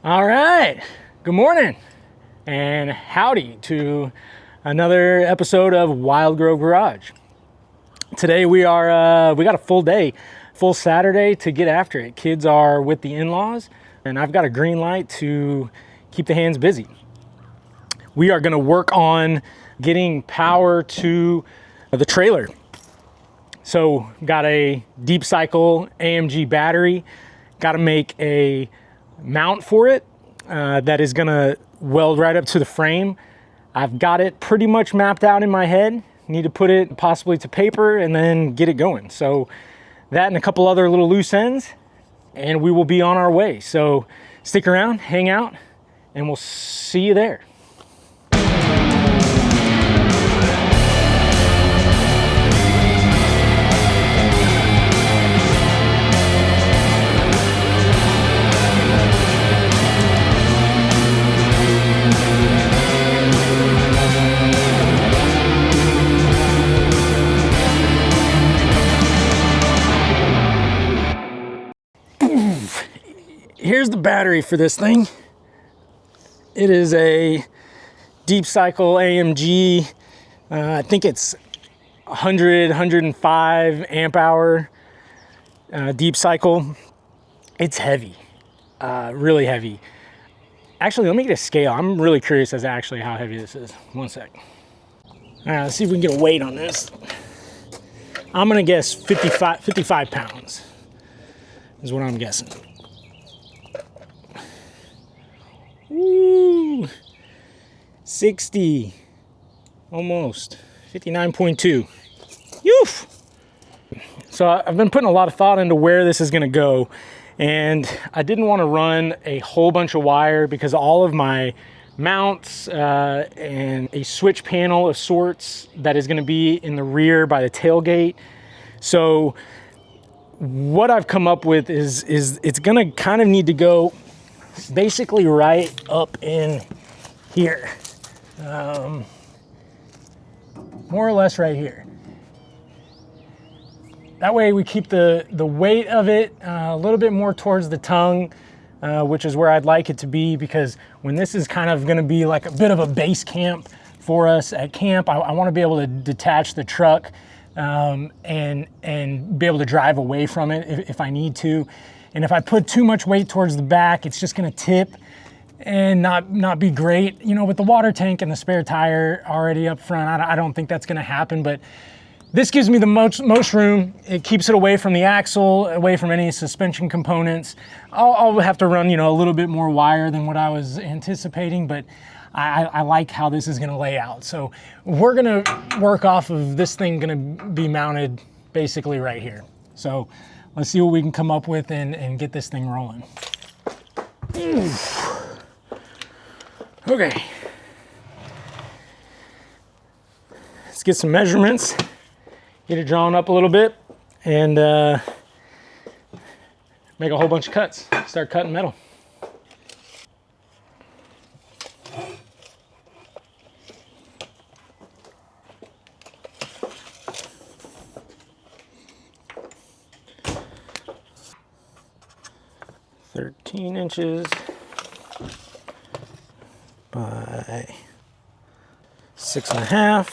All right, good morning and howdy to another episode of Wild Grove Garage. Today we got a full day, full Saturday to get after it. Kids are with the in-laws and I've got a green light to keep the hands busy. We are gonna work on getting power to the trailer. So got a deep cycle AMG battery, got to make a mount for it that is gonna weld right up to the frame. I've got it pretty much mapped out in my head. Need to put it possibly to paper and then get it going. So that and a couple other little loose ends and we will be on our way. So stick around, hang out, and we'll see you there. Here's the battery for this thing. It is a deep cycle AMG. I think it's 105 amp hour deep cycle. It's heavy, really heavy. Actually, let me get a scale. I'm really curious as to actually how heavy this is. One sec. All right, let's see if we can get a weight on this. I'm gonna guess 55 pounds is what I'm guessing. Woo, 60, almost 59.2. Oof. So I've been putting a lot of thought into where this is gonna go, and I didn't want to run a whole bunch of wire because all of my mounts and a switch panel of sorts that is gonna be in the rear by the tailgate. So what I've come up with is it's gonna kind of need to go basically right up in here, more or less right here. That way we keep the weight of it a little bit more towards the tongue, which is where I'd like it to be, because when this is kind of going to be like a bit of a base camp for us at camp, I want to be able to detach the truck and be able to drive away from it if I need to. And if I put too much weight towards the back, it's just gonna tip and not be great. You know, with the water tank and the spare tire already up front, I don't think that's gonna happen, but this gives me the most room. It keeps it away from the axle, away from any suspension components. I'll have to run, you know, a little bit more wire than what I was anticipating, but I like how this is gonna lay out. So we're gonna work off of this thing gonna be mounted basically right here. So let's see what we can come up with and get this thing rolling. Okay. Let's get some measurements, get it drawn up a little bit, and make a whole bunch of cuts. Start cutting metal. Inches by 6.5.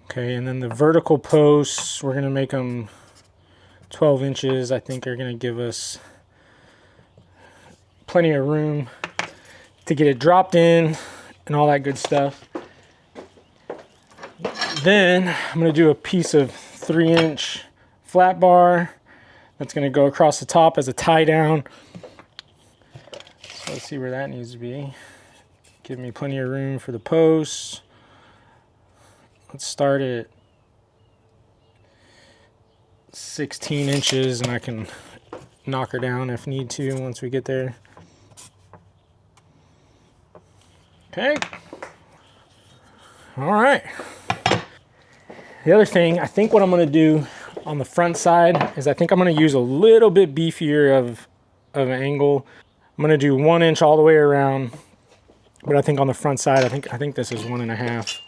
Okay, and then the vertical posts, we're gonna make them 12 inches. I think are gonna give us plenty of room to get it dropped in and all that good stuff. Then I'm going to do a piece of 3-inch flat bar that's going to go across the top as a tie down. So let's see where that needs to be. Give me plenty of room for the posts. Let's start at 16 inches and I can knock her down if need to once we get there. Okay. All right. The other thing, I think what I'm going to do on the front side is I think I'm going to use a little bit beefier of an angle. I'm going to do 1 inch all the way around, but I think on the front side, I think this is 1.5,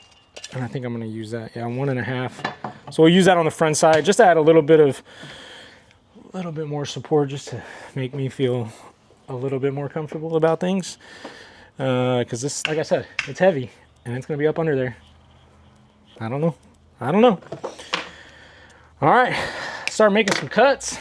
and I think I'm going to use that. Yeah, 1.5 So we'll use that on the front side just to add a little bit more support, just to make me feel a little bit more comfortable about things. Because this, like I said, it's heavy and it's gonna be up under there. I don't know. All right, start making some cuts.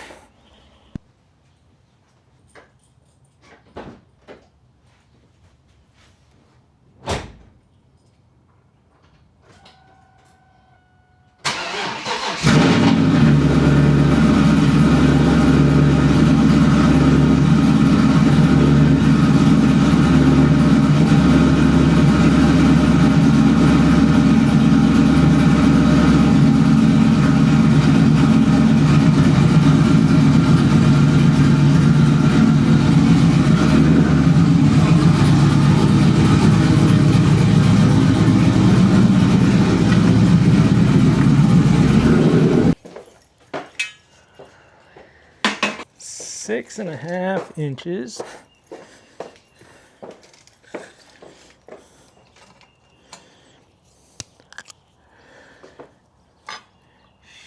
Six and a half inches.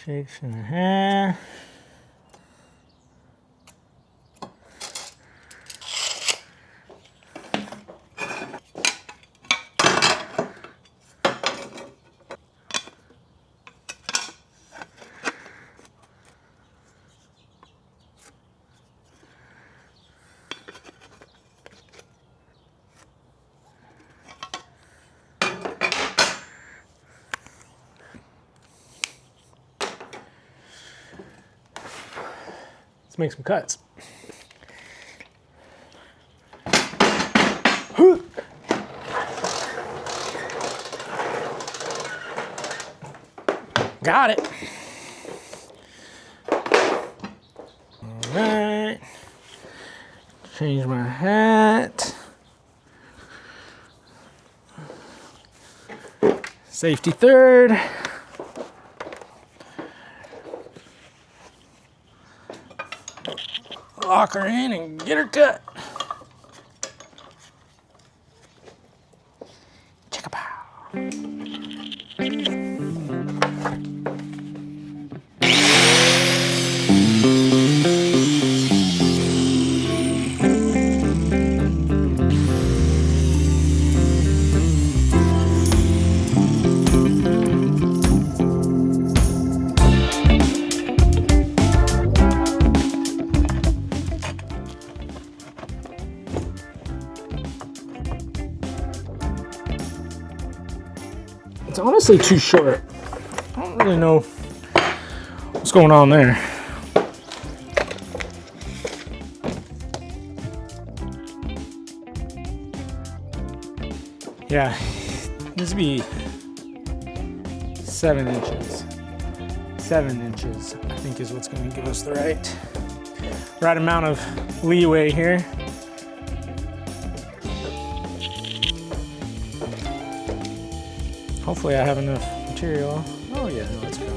Six and a half. Let's make some cuts. Got it. All right. Change my hat. Safety third. Lock her in and get her cut. Chicka-pow. It's honestly too short. I don't really know what's going on there. Yeah, this would be 7 inches. 7 inches, I think, is what's going to give us the right amount of leeway here. Hopefully I have enough material. Oh yeah, let's go.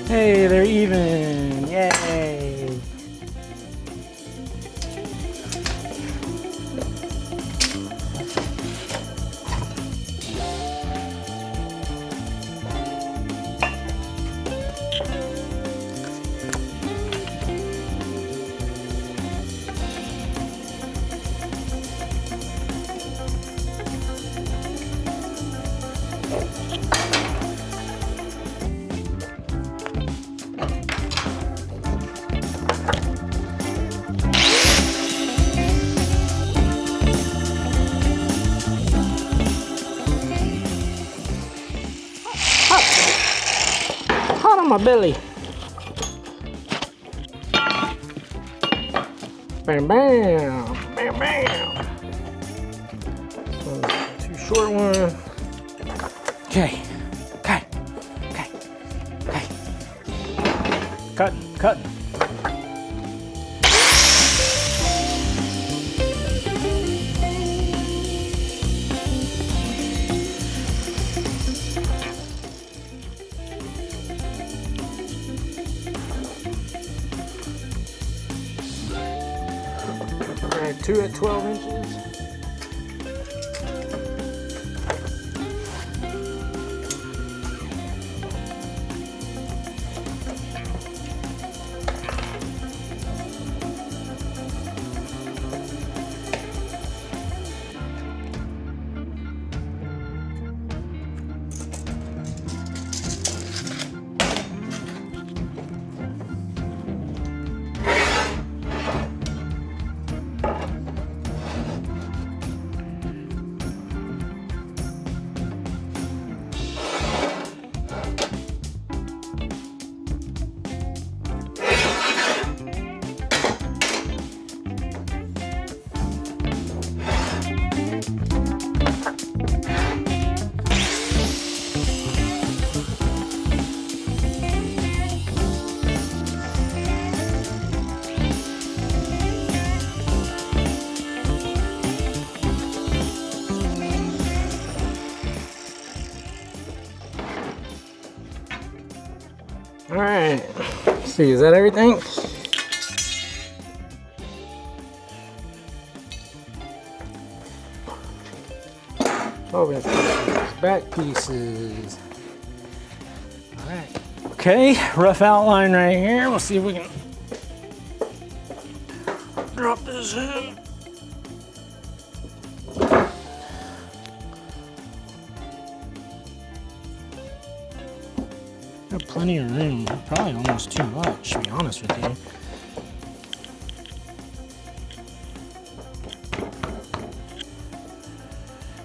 Hey, they're even. Yay. Hot on my belly. Bam, bam, bam, bam. Too short one. Okay, okay, okay, okay. Cutting, cutting. All right, 2 at 12 inches. All right, let's see, is that everything? Oh, we have these back pieces. All right. Okay, rough outline right here. We'll see if we can drop this in. Got plenty of room, probably almost too much, to be honest with you.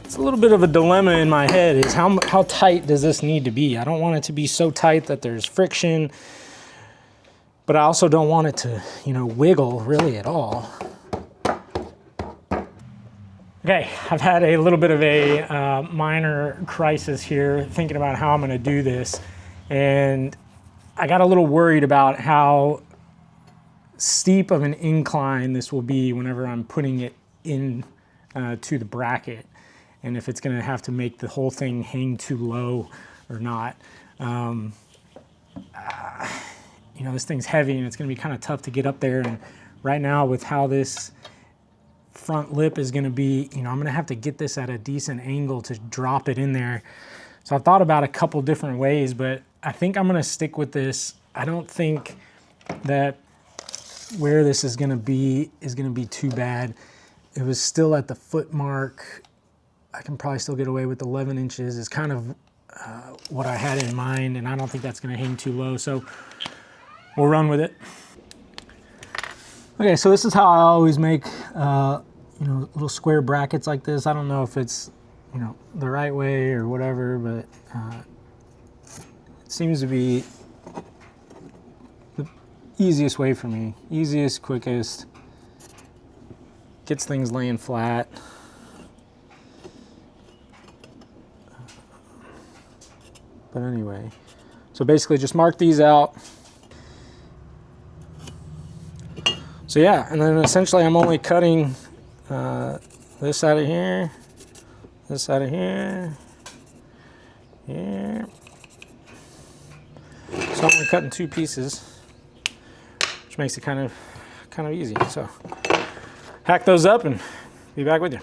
It's a little bit of a dilemma in my head is how tight does this need to be? I don't want it to be so tight that there's friction, but I also don't want it to, you know, wiggle really at all. Okay, I've had a little bit of a minor crisis here thinking about how I'm gonna do this. And I got a little worried about how steep of an incline this will be whenever I'm putting it in to the bracket, and if it's going to have to make the whole thing hang too low or not. You know, this thing's heavy and it's going to be kind of tough to get up there. And right now, with how this front lip is going to be, you know, I'm going to have to get this at a decent angle to drop it in there. So I thought about a couple different ways, but I think I'm gonna stick with this. I don't think that where this is gonna be too bad. It was still at the foot mark. I can probably still get away with 11 inches is kind of what I had in mind, and I don't think that's gonna hang too low, so we'll run with it. Okay, so this is how I always make you know, little square brackets like this. I don't know if it's, you know, the right way or whatever, but it seems to be the easiest way for me. Easiest, quickest, gets things laying flat. But anyway, so basically just mark these out. So yeah, and then essentially I'm only cutting this out of here, this out of here, here. So I'm only cutting 2 pieces, which makes it kind of easy. So hack those up and be back with you.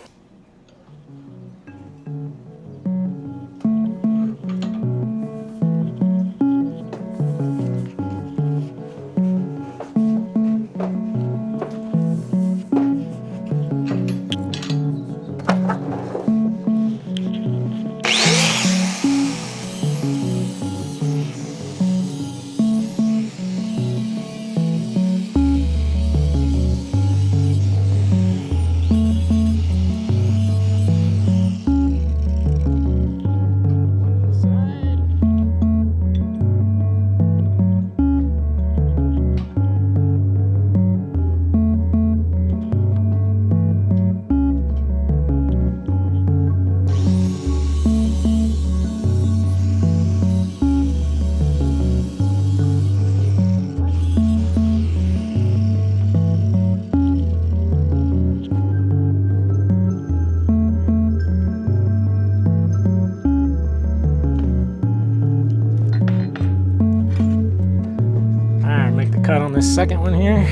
Cut on this second one here.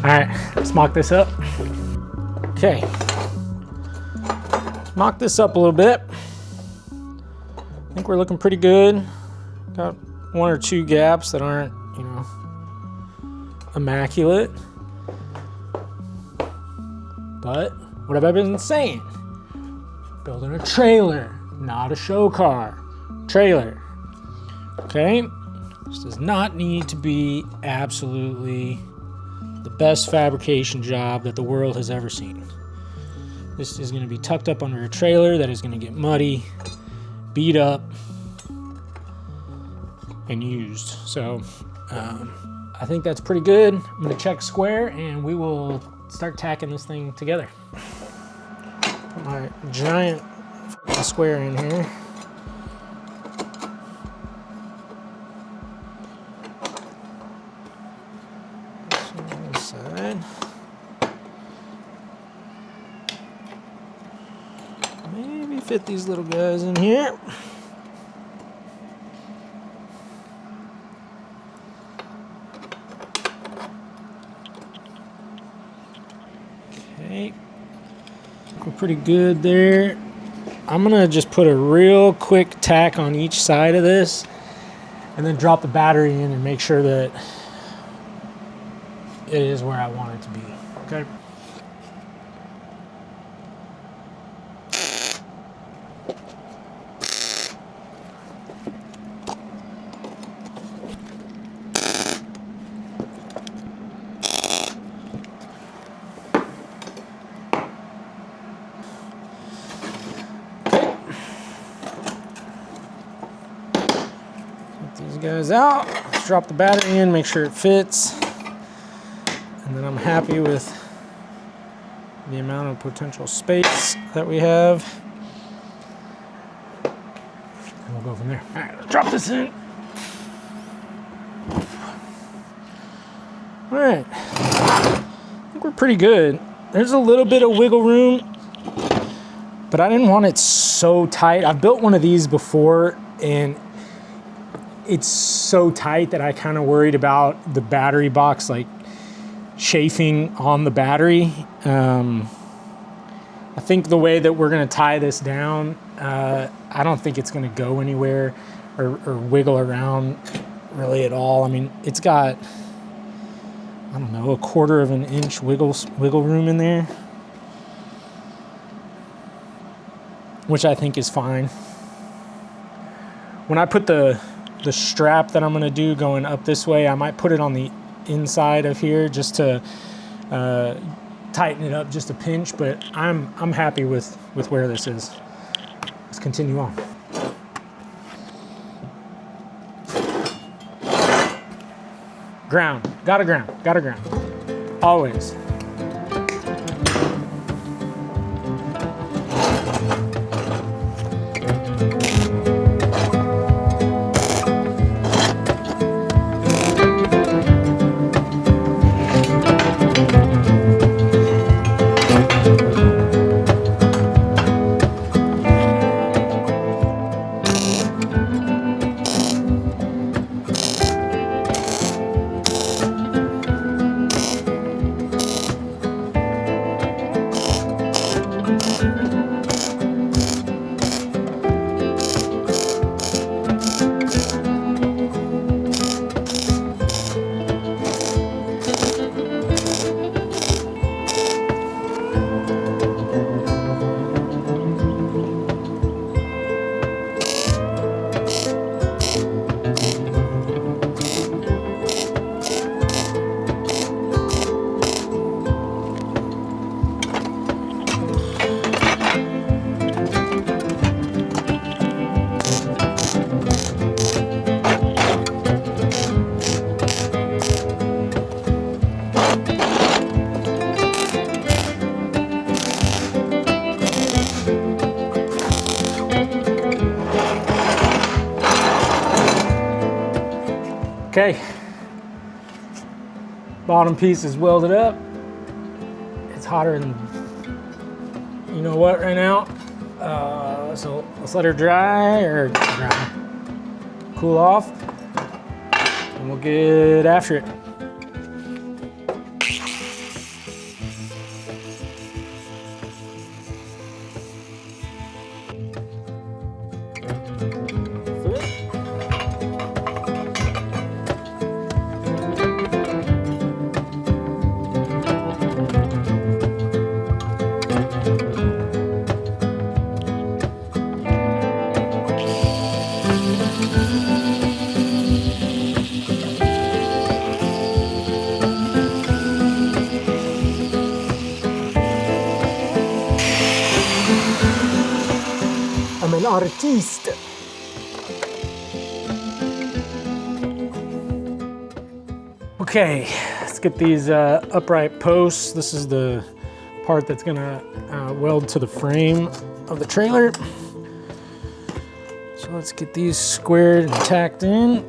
All right, let's mock this up. Okay, let's mock this up a little bit. I think we're looking pretty good. Got 1 or 2 gaps that aren't, you know, immaculate. But what have I been saying? Building a trailer, not a show car. Trailer. Okay, this does not need to be absolutely the best fabrication job that the world has ever seen. This is going to be tucked up under a trailer that is going to get muddy, beat up, and used. So I think that's pretty good. I'm going to check square and we will start tacking this thing together. Put my giant square in here. Maybe fit these little guys in here. Okay, we're pretty good there. I'm gonna just put a real quick tack on each side of this and then drop the battery in and make sure that it is where I want it to be, okay? These guys out, let's drop the battery in, make sure it fits, and then I'm happy with the amount of potential space that we have, and we'll go from there. All right, let's drop this in. All right, I think we're pretty good. There's a little bit of wiggle room, but I didn't want it so tight. I've built one of these before, and it's so tight that I kind of worried about the battery box like chafing on the battery. I think the way that we're gonna tie this down, I don't think it's gonna go anywhere or wiggle around really at all. I mean, it's got I don't know, 1/4 of an inch wiggle room in there, which I think is fine. When I put the strap that I'm gonna do going up this way, I might put it on the inside of here just to tighten it up just a pinch, but I'm happy with where this is. Let's continue on. Ground, gotta ground, always. Okay, bottom piece is welded up. It's hotter than you know what right now. So let's let her dry, cool off, and we'll get after it. I'm an artiste. Okay, let's get these upright posts. This is the part that's gonna weld to the frame of the trailer. So let's get these squared and tacked in.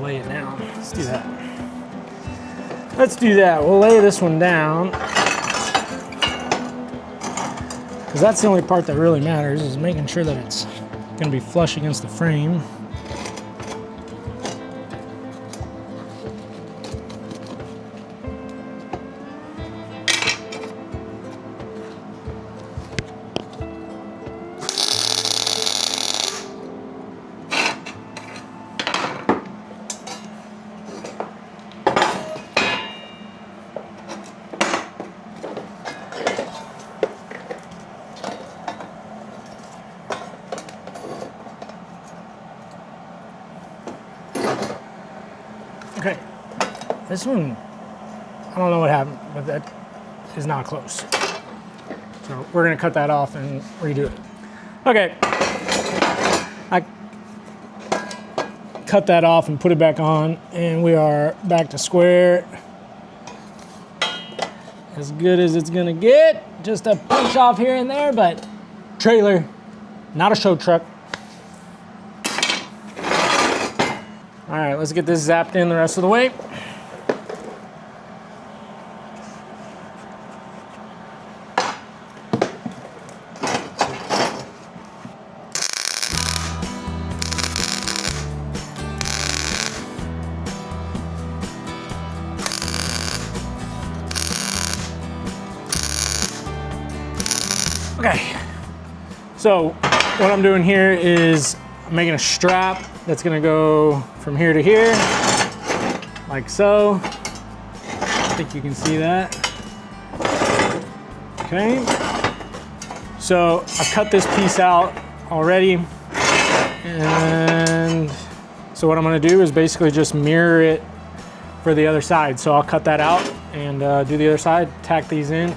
Lay it down. Let's do that. We'll lay this one down, because that's the only part that really matters, is making sure that it's going to be flush against the frame. Okay, this one, I don't know what happened, but that is not close. So we're gonna cut that off and redo it. Okay, I cut that off and put it back on, and we are back to square. as good as it's gonna get. Just a pinch off here and there, but trailer, not a show truck. All right, let's get this zapped in the rest of the way. Okay, so what I'm doing here is I'm making a strap that's gonna go from here to here, like so. I think you can see that. Okay, so I've cut this piece out already, and so what I'm gonna do is basically just mirror it for the other side. So I'll cut that out and do the other side, tack these in.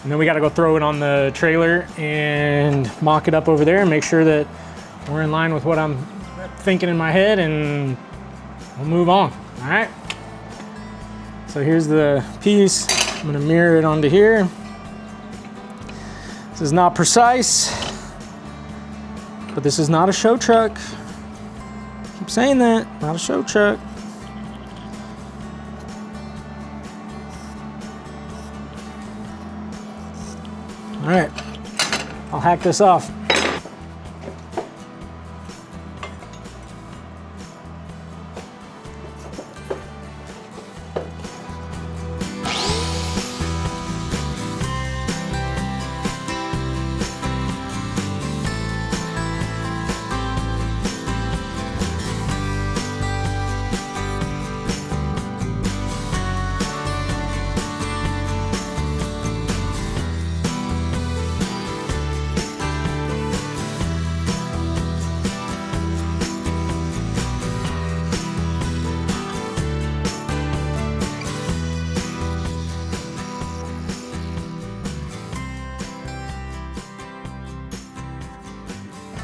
And then we gotta go throw it on the trailer and mock it up over there and make sure that we're in line with what I'm thinking in my head, and we'll move on, all right? So here's the piece. I'm gonna mirror it onto here. This is not precise, but this is not a show truck. Keep saying that, not a show truck. All right, I'll hack this off.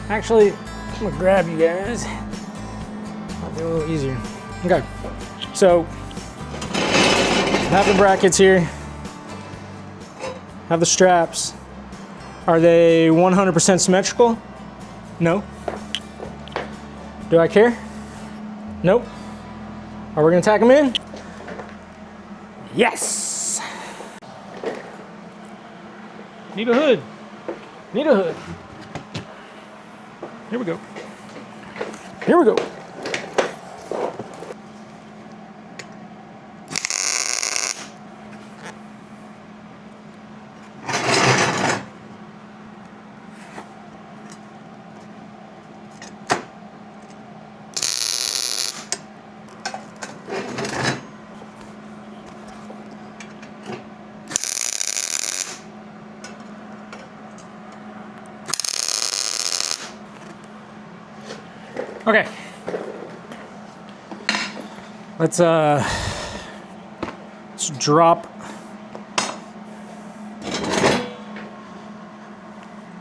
Actually, I'm gonna grab you guys. Might be a little easier. Okay, so have the brackets here, have the straps. Are they 100% symmetrical? No. Do I care? Nope. Are we gonna tack them in? Yes! Need a hood. Need a hood. Here we go. Here we go. Okay, let's drop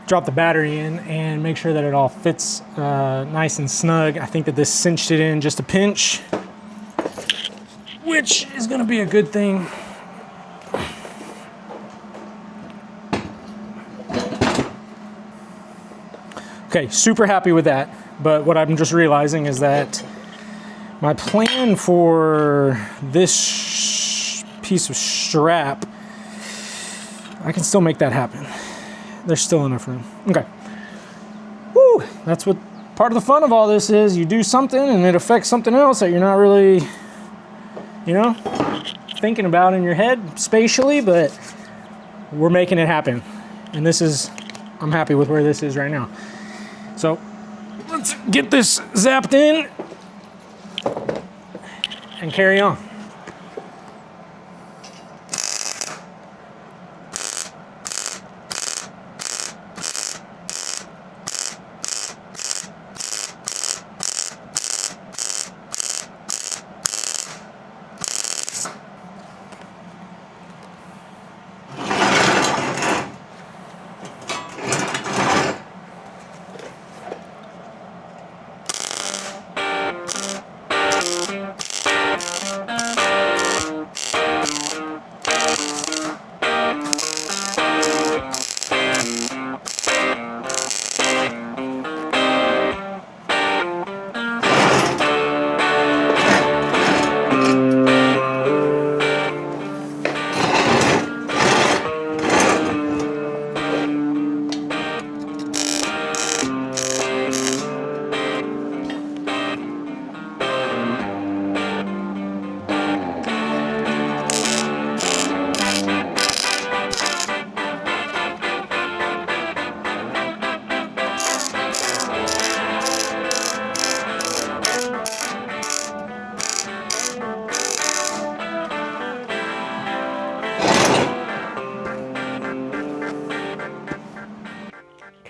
the battery in and make sure that it all fits nice and snug. I think that this cinched it in just a pinch, which is gonna be a good thing. Okay, super happy with that. But what I'm just realizing is that my plan for this piece of strap, I can still make that happen. There's still enough room. Okay. Woo! That's what part of the fun of all this is. You do something and it affects something else that you're not really, you know, thinking about in your head spatially, but we're making it happen. And this is, I'm happy with where this is right now. So let's get this zapped in and carry on.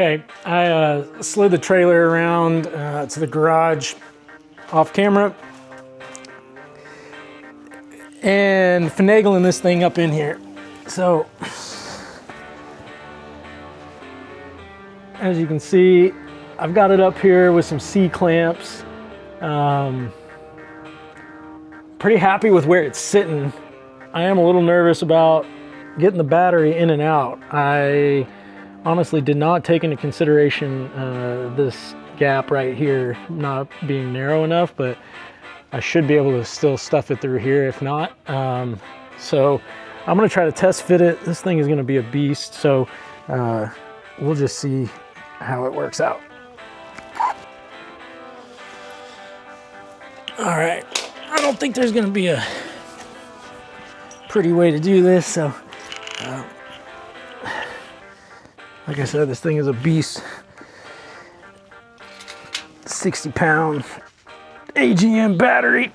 Okay, I slid the trailer around to the garage off camera and finagling this thing up in here. So, as you can see, I've got it up here with some C-clamps. Pretty happy with where it's sitting. I am a little nervous about getting the battery in and out. I honestly did not take into consideration this gap right here not being narrow enough, but I should be able to still stuff it through here if not. So I'm gonna try to test fit it. This thing is gonna be a beast, so we'll just see how it works out. All right, I don't think there's gonna be a pretty way to do this, so like I said, this thing is a beast. 60-pound AGM battery.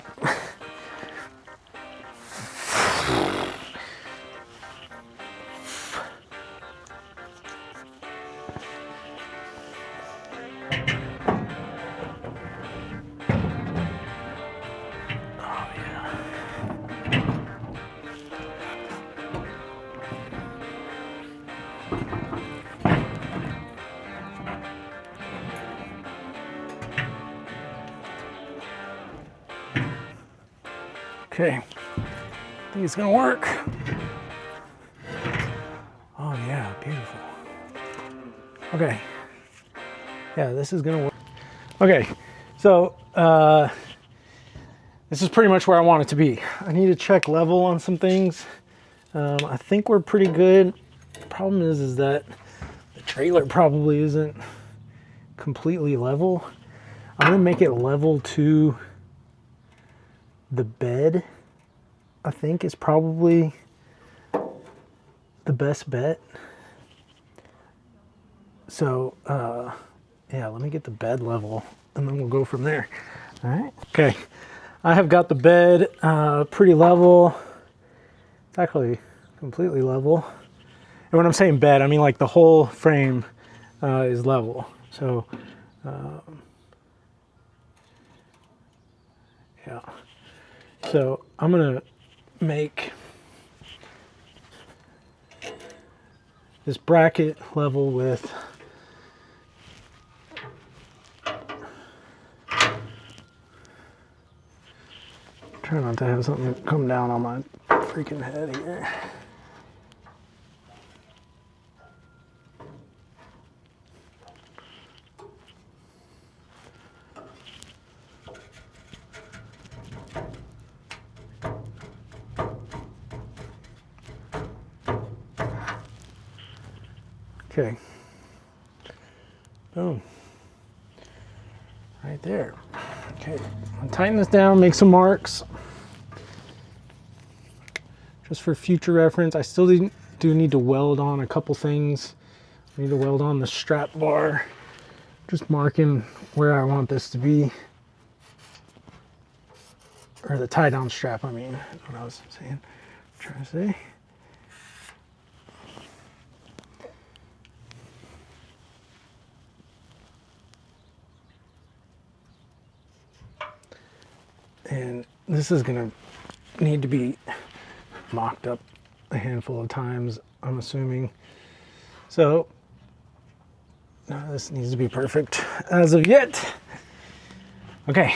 Okay, I think it's gonna work. Oh yeah, beautiful. Okay, yeah, this is gonna work. Okay, so this is pretty much where I want it to be. I need to check level on some things. I think we're pretty good. Problem is that the trailer probably isn't completely level. I'm gonna make it level to the bed. I think is probably the best bet. So yeah, let me get the bed level and then we'll go from there. All right, okay. I have got the bed pretty level. It's actually completely level. And when I'm saying bed, I mean like the whole frame is level. So yeah. So I'm gonna make this bracket level with try not to have something come down on my freaking head here. Okay, boom, right there. Okay, I'll tighten this down, make some marks. Just for future reference, I still do need to weld on a couple things. I need to weld on the strap bar. Just marking where I want this to be. Or the tie down strap, I mean, is what I was saying. Trying to say. And this is gonna need to be mocked up a handful of times, I'm assuming. So, this needs to be perfect as of yet. Okay,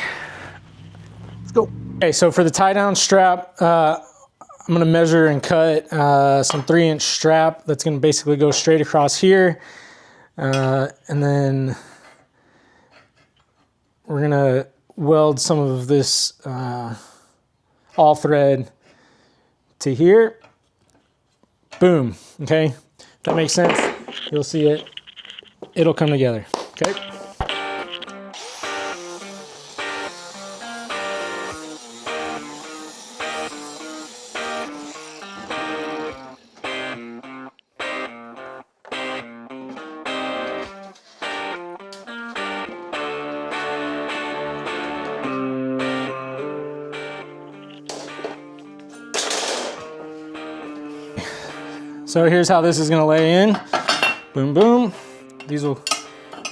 let's go. Okay, so for the tie down strap, I'm gonna measure and cut some 3-inch strap that's gonna basically go straight across here. And then we're gonna weld some of this all thread to here. Boom, okay? If that makes sense, you'll see it. It'll come together, okay? So here's how this is gonna lay in. Boom, boom. These will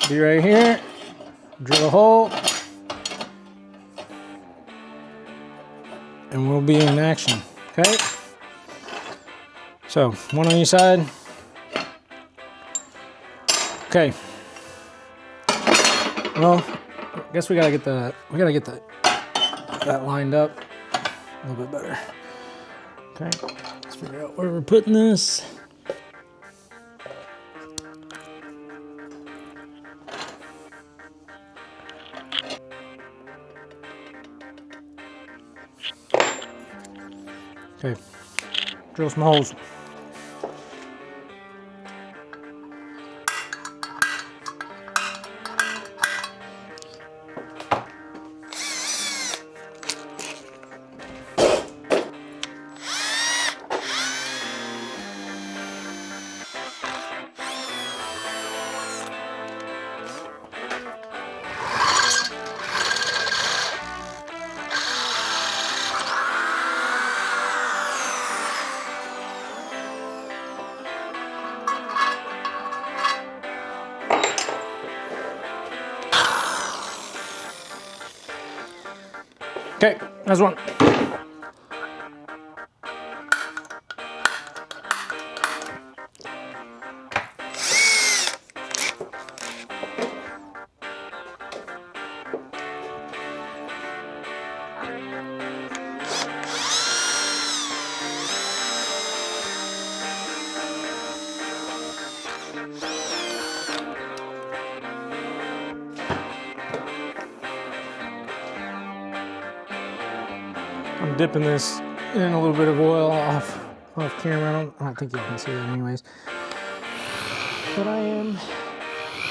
be right here. Drill a hole. And we'll be in action, okay? So, one on each side. Okay. Well, I guess we gotta get that lined up a little bit better. Okay, let's figure out where we're putting this. Okay, drill some holes. Okay, that's one. I'm dipping this in a little bit of oil off camera. I don't think y'all can see that anyways. But I am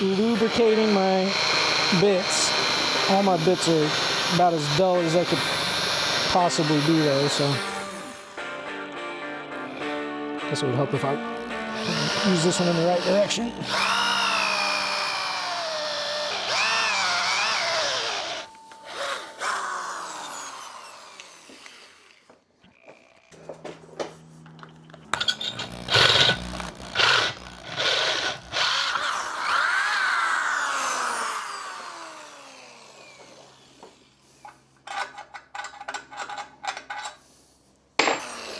lubricating my bits. All my bits are about as dull as I could possibly be though, so I guess it would help if I use this one in the right direction.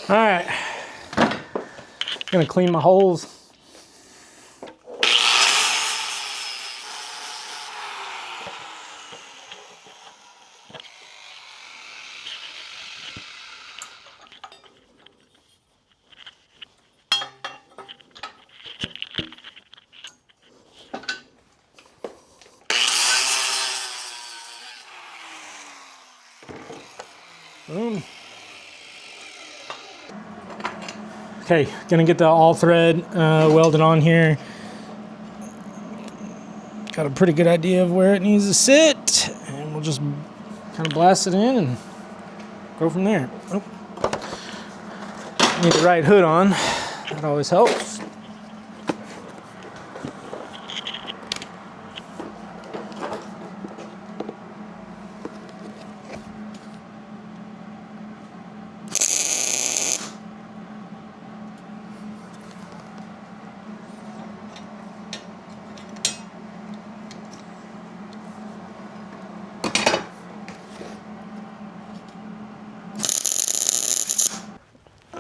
All right, gonna clean my holes. Boom. Okay, gonna get the all thread welded on here. Got a pretty good idea of where it needs to sit, and we'll just kind of blast it in and go from there. Oh. Need the right hood on, that always helps.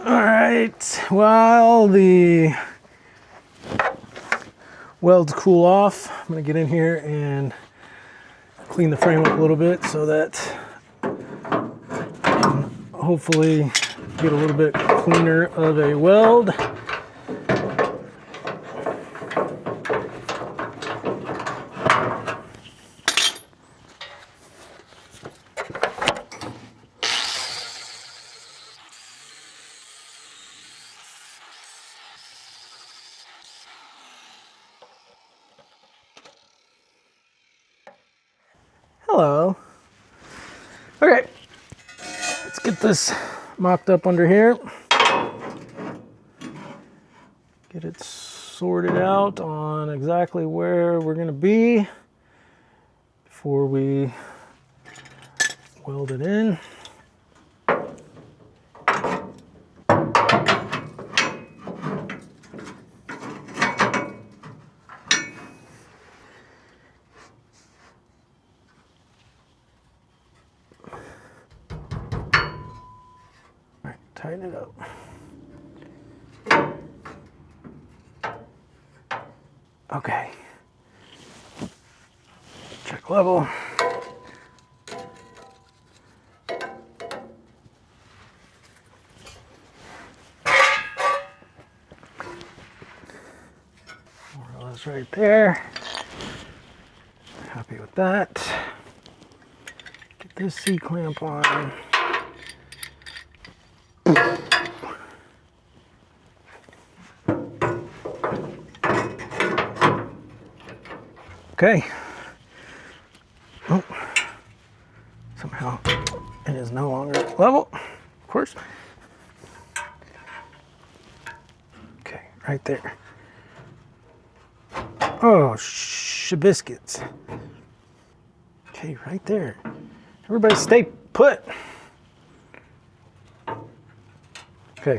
Alright, while the welds cool off, I'm going to get in here and clean the frame up a little bit so that I can hopefully get a little bit cleaner of a weld. Hello. Okay, let's get this mocked up under here. Get it sorted out on exactly where we're going to be before we weld it in. tighten it up. Okay. Check level. More or less right there. Happy with that. Get this C-clamp on. Okay. Oh, somehow it is no longer level, of course. Okay, right there. Oh, biscuits. Okay, right there. Everybody stay put. Okay.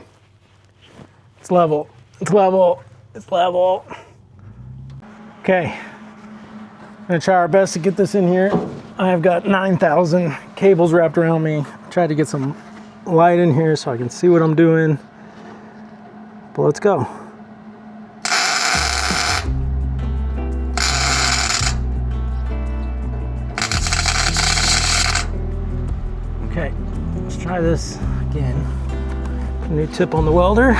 It's level. It's level. It's level. Okay. I'm gonna try our best to get this in here. I have got 9,000 cables wrapped around me. Try to get some light in here so I can see what I'm doing. But let's go. Okay, let's try this again. New tip on the welder.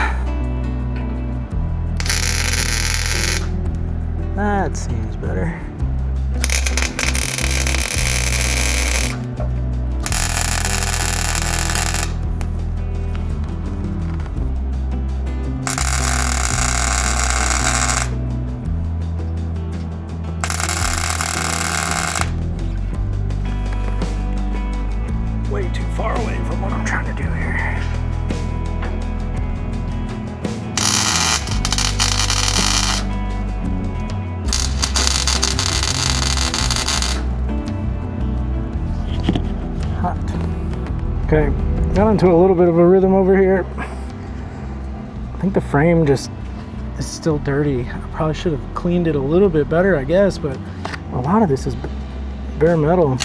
That seems better. Way too far away from what I'm trying to do here. Hot. Okay, got into a little bit of a rhythm over here. I think the frame just is still dirty. I probably should have cleaned it a little bit better, I guess, but a lot of this is bare metal.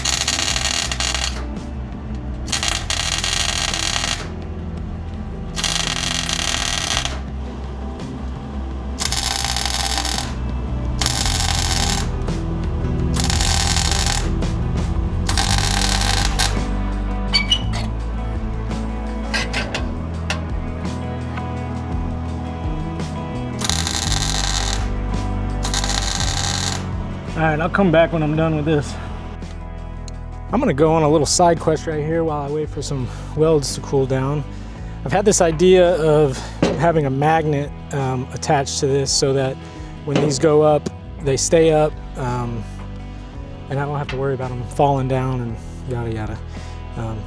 All right, I'll come back when I'm done with this. I'm gonna go on a little side quest right here while I wait for some welds to cool down. I've had this idea of having a magnet attached to this so that when these go up, they stay up, and I don't have to worry about them falling down and yada yada.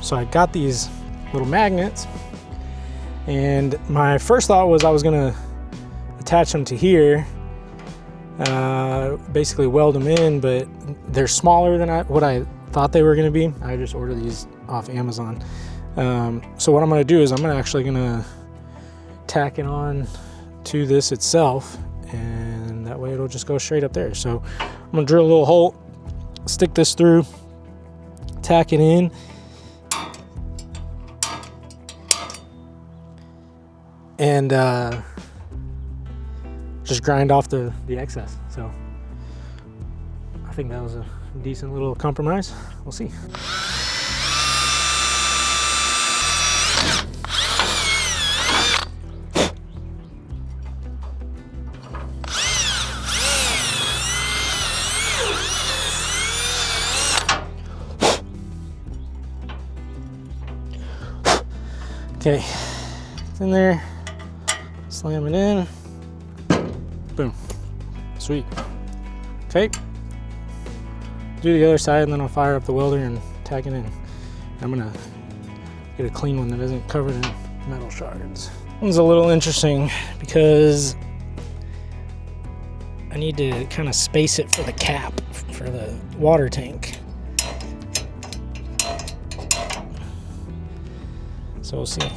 So I got these little magnets, and my first thought was I was gonna attach them to here, basically weld them in, but they're smaller than what I thought they were going to be. I just ordered these off Amazon. So what I'm going to do is I'm actually going to tack it on to this itself, and that way it'll just go straight up there. So I'm going to drill a little hole, stick this through, tack it in, and just grind off the excess. So I think that was a decent little compromise. We'll see. Okay, it's in there. Slam it in. Boom. Sweet. Okay. Do the other side, and then I'll fire up the welder and tack it in. I'm gonna get a clean one that isn't covered in metal shards. This one's a little interesting because I need to kind of space it for the cap for the water tank. So we'll see.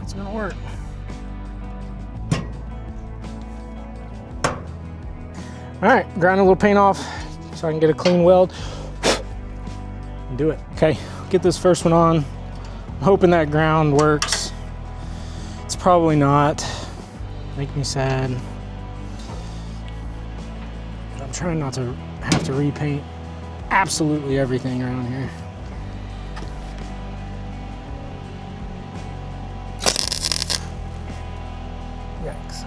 It's gonna work. All right, grind a little paint off so I can get a clean weld and do it. Okay, get this first one on. I'm hoping that ground works. It's probably not. Make me sad. But I'm trying not to have to repaint absolutely everything around here. Yikes.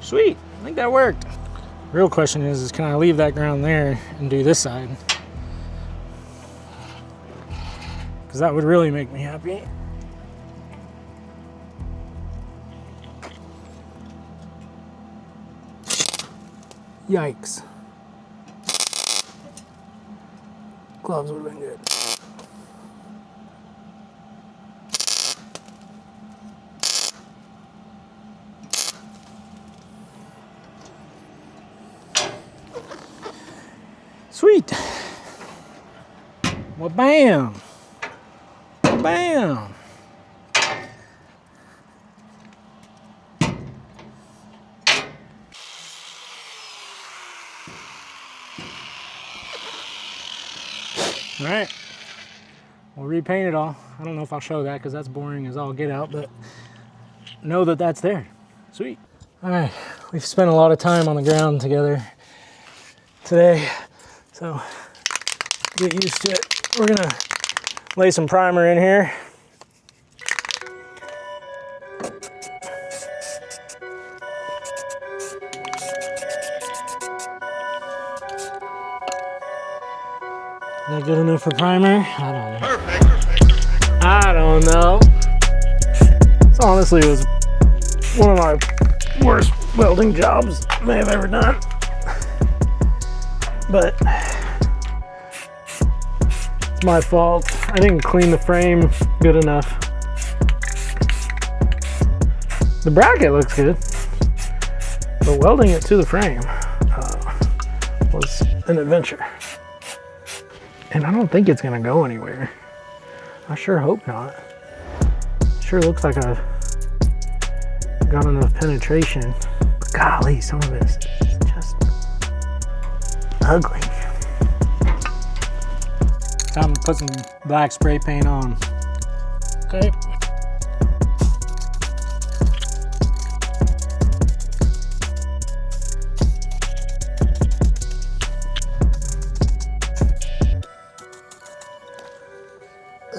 Sweet, I think that worked. Real question is can I leave that ground there and do this side? Because that would really make me happy. Yikes. Gloves would have been good. Sweet. Well, bam. Bam. All right, we'll repaint it all. I don't know if I'll show that because that's boring as all get out, but know that that's there. Sweet. All right, we've spent a lot of time on the ground together today, so get used to it. We're gonna lay some primer in here. Is that good enough for primer? I don't know. Perfect. I don't know. This honestly was one of my worst welding jobs I may have ever done. But it's my fault. I didn't clean the frame good enough. The bracket looks good, but welding it to the frame was an adventure. And I don't think it's gonna go anywhere. I sure hope not. Sure looks like I've got enough penetration. But golly, some of it is just ugly. Time to put some black spray paint on. Okay.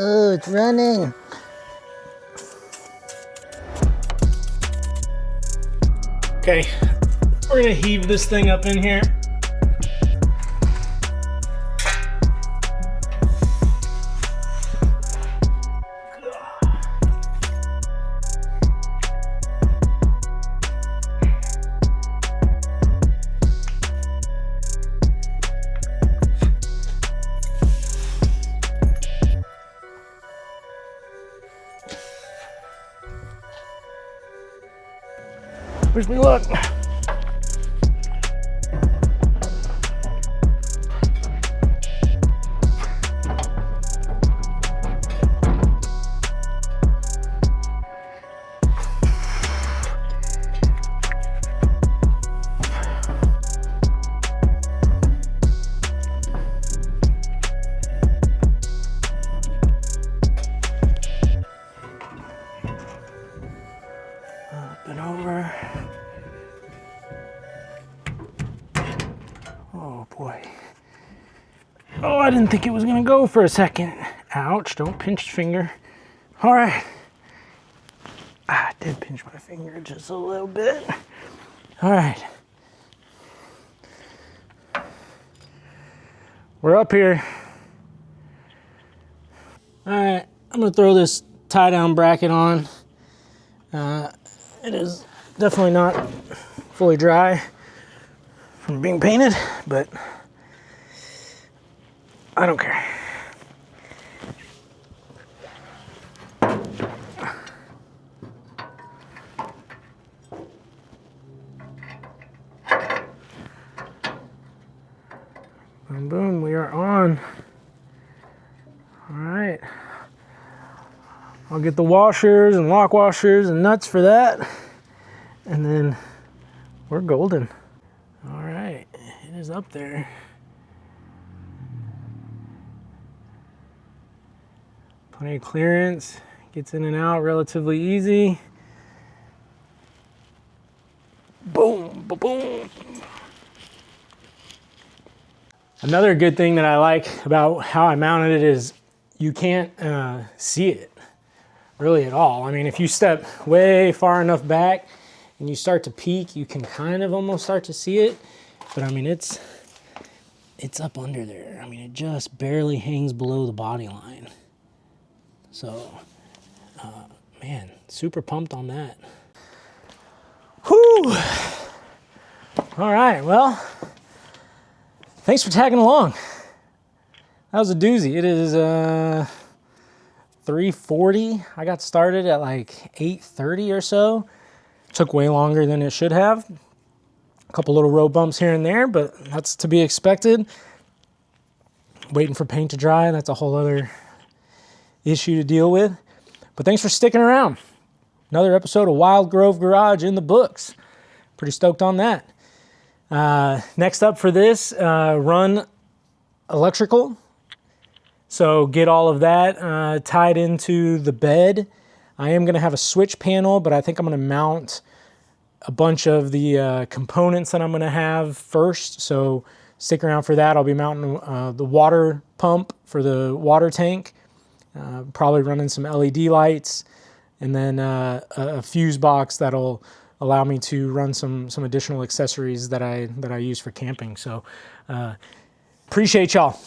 Oh, it's running. Okay, we're gonna heave this thing up in here. Wish me luck. Up and over. Oh boy. Oh, I didn't think it was gonna go for a second. Ouch, don't pinch your finger. All right. I did pinch my finger just a little bit. All right. We're up here. All right, I'm gonna throw this tie down bracket on. It is definitely not fully dry from being painted, but I don't care. are on. All right. I'll get the washers and lock washers and nuts for that. And then we're golden. All right, it is up there. Plenty of clearance, gets in and out relatively easy. Boom, boom, boom. Another good thing that I like about how I mounted it is you can't see it really at all. I mean, if you step way far enough back and you start to peek, you can kind of almost start to see it. But I mean, it's up under there. I mean, it just barely hangs below the body line. So, man, super pumped on that. Whew. All right, well, thanks for tagging along. That was a doozy. It is 3:40. I got started at like 8:30 or so. Took way longer than it should have. A couple little road bumps here and there, but that's to be expected. Waiting for paint to dry, that's a whole other issue to deal with. But thanks for sticking around. Another episode of Wild Grove Garage in the books. Pretty stoked on that. Next up for this, run electrical. So get all of that tied into the bed. I am going to have a switch panel, but I think I'm going to mount a bunch of the components that I'm going to have first. So stick around for that. I'll be mounting the water pump for the water tank. Probably running some LED lights, and then a fuse box that'll allow me to run some additional accessories that I use for camping. So appreciate y'all.